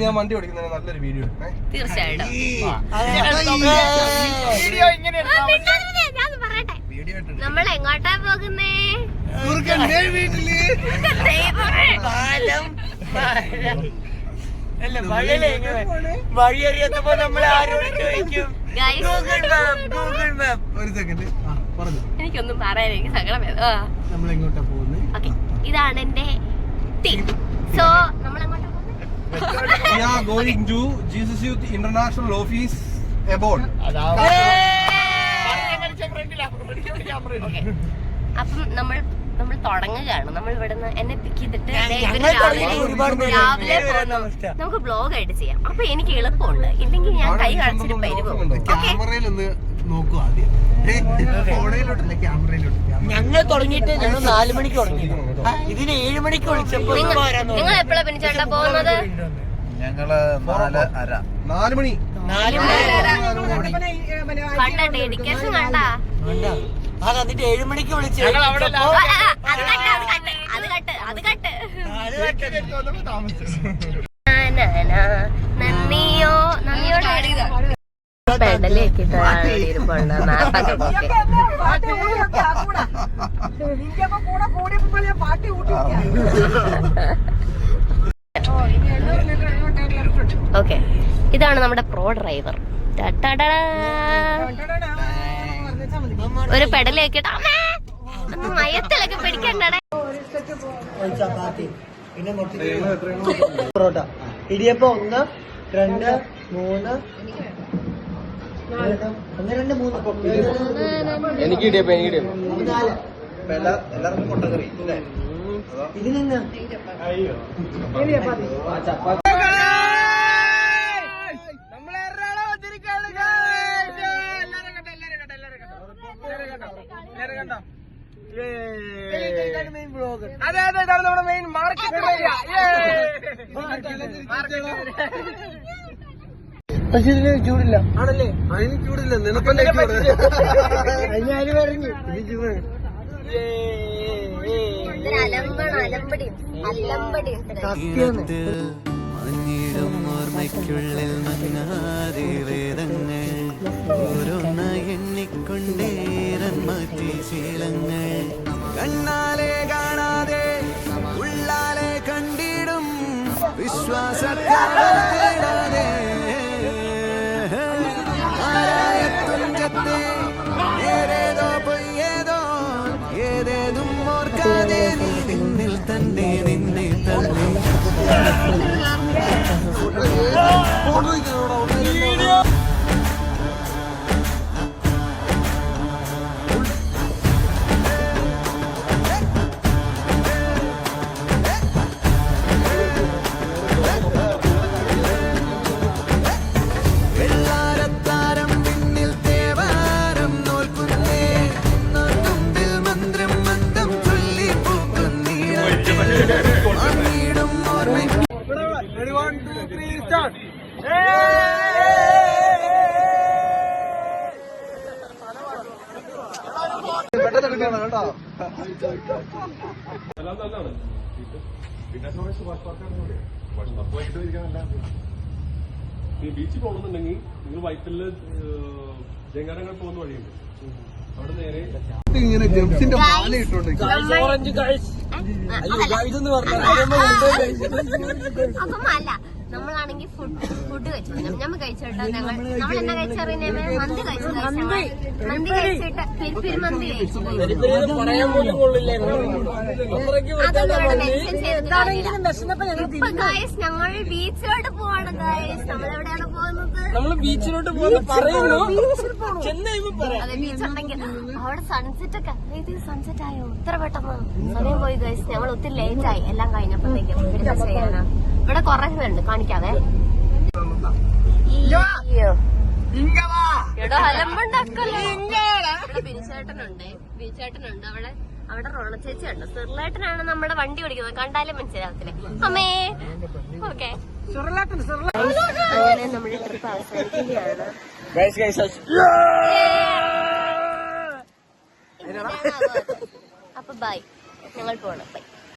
ഞാൻ വണ്ടി ഓടിക്കുന്ന നല്ലൊരു വീഡിയോ തീർച്ചയായിട്ടും. നമ്മൾ എങ്ങോട്ടാ പോകുന്നേ? വഴി അറിയാത്തപ്പോ നമ്മൾ ആരോട് ചോദിക്കും? ഒരു സെക്കൻഡ് എനിക്കൊന്നും പറയാൻ എനിക്ക് സങ്കടം വരും. നമ്മൾ എങ്ങോട്ടാ പോകുന്നത്? ഓക്കെ, ഇതാണ് എന്റെ ടീം. സോ നമ്മൾ എങ്ങോട്ടാ പോകുന്നത്? We are going to Jesus Youth International Office Abroad. അപ്പം നമ്മൾ തുടങ്ങുകയാണ്. നമ്മൾ ഇവിടുന്ന് എന്നെ പിക്ക് ചെയ്തിട്ട് രാവിലെ നമുക്ക് ബ്ലോഗ് ആയിട്ട് ചെയ്യാം. അപ്പൊ എനിക്ക് എളുപ്പമുണ്ട്. ഇല്ലെങ്കിൽ ഞാൻ കൈ കളിച്ചിട്ട് വരുമോ? ക്യാമറയിലൊന്ന് നോക്കൂ ആദ്യം. ഞങ്ങൾ തുടങ്ങിയിട്ട് ഞങ്ങൾ 4 മണിക്ക് തുടങ്ങി. ഇതിന് 7 മണിക്ക് വിളിച്ചപ്പോ നിങ്ങൾ എപ്പോഴാ പിന്നെ ചേട്ടാ പോകുന്നത്? ഞങ്ങള് 4 മണി. കണ്ട ഡെഡിക്കേഷൻ കണ്ട. അത് എന്നിട്ട് 7 മണിക്ക് വിളിച്ചു. നന്ദിയോട് പെടലേക്കിട്ടാണ് ഇരുപണ്ട് മാപ്പൊക്കെ നോക്കി. ഓക്കെ, ഇതാണ് നമ്മുടെ പ്രോ ഡ്രൈവർ. ഒരു പെടലേക്കിട്ട് മയത്തിലൊക്കെ പിടിക്കണ്ടേ. പിന്നെ പൊറോട്ട, ഇടിയപ്പം 1 2 3 എനിക്ക് ഇടിയപ്പം 4. എല്ലാവർക്കും മുട്ടക്കറി അല്ലേ? ഇത് നിന്ന് അതെ അതെ, ഇതാണ് നമ്മുടെ മെയിൻ മാർക്കറ്റ് ഏരിയ. പക്ഷെ ഇതിന് ചൂടില്ല. ആണല്ലേ? അതിന് ചൂടില്ല, നിനക്കല്ലേ ചൂട്. അതിന് പറഞ്ഞു ഓർമ്മയ്ക്കുള്ളിൽ മങ്ങാതിവേദങ്ങൾ ഓരോന്ന് എണ്ണിക്കൊണ്ടേരൻ മാറ്റി ശീലങ്ങൾ കണ്ണാലെ കാണാതെ ഉള്ളാലെ കണ്ടിടും വിശ്വാസത്താതെ ആരായത്തുഞ്ചത്തെ ഏതേതോ പൊയ്യേതോ ഏതേതും ഓർക്കാതെ നീ നിന്നിൽ തന്നെ നിന്നെ തന്നെ വെള്ളാരത്താരം പിന്നിൽ തേവാരം നോൽക്കുന്നേ തുമ്പിൽ മന്ത്രം മന്ദം ചൊല്ലി പൂക്കുന്നീടും ഓർമ്മ. Ready, 1 2 3 start. പെട്ടെന്ന് എടുക്കണം കേട്ടോ. ബീച്ചിൽ പോകുന്നുണ്ടെങ്കിൽ നിങ്ങൾ വൈറ്റില് ജങ്കാരങ്ങൾ പോകുന്ന വഴിയുണ്ട്. അവിടെ നേരെ ഇങ്ങനെ ജംസിന്റെ മാല ഇട്ടോണ്ട് ഓറഞ്ച് ഗൈസ്. ഇതെന്ന് പറഞ്ഞാൽ അപ്പം അല്ല, നമ്മളാണെങ്കിൽ ഫുഡ് കഴിച്ചു. നമ്മൾ കഴിച്ചോട്ടോ. നമ്മൾ എന്നാ കഴിച്ചറിയുന്നേ? മന്തി കഴിച്ചു. മന്തി കഴിച്ചിട്ട് പെരിപ്പെരി മന്തി കഴിച്ചു. പറയാൻ പോലും കൊള്ളില്ല. ഞങ്ങൾ ബീച്ചിലോട്ട് പോവാണ് ഗൈസ്. നമ്മളെവിടെയാണ് പോകുന്നത്? നമ്മള് ബീച്ചിലോട്ട് പോകുന്നു പറയുന്നു. അതെ, ബീച്ചുണ്ടെങ്കിൽ അവിടെ സൺസെറ്റ് ഒക്കെ. സൺസെറ്റ് ആയോ? ഇത്ര പെട്ടെന്ന് സമയം പോയി ഗൈസ്. ഞങ്ങൾ ഒത്തിരി ലേറ്റ് ആയി എല്ലാം കഴിഞ്ഞപ്പോഴത്തേക്കും. എന്താ ചെയ്യാനാ? ഇവിടെ കുറെ പേരുണ്ട്, കാണിക്കാതെ. എടോ അലമ്പുണ്ടാക്കല്ലേ. ഇവിടെ ബിരിച്ചേട്ടനുണ്ട് അവിടെ റോണ ചേച്ചി ഉണ്ട്. സിർലേട്ടനാണ് നമ്മുടെ വണ്ടി ഓടിക്കുന്നത്. കണ്ടാലും മനസ്സിലാവത്തില്ലേ അമ്മേ? ഓക്കെ, അങ്ങനെ നമ്മുടെ ട്രിപ്പ് അവസാനിക്കുകയാണ്. അപ്പൊ ബൈ, ഞങ്ങൾ പോണം. ബൈ.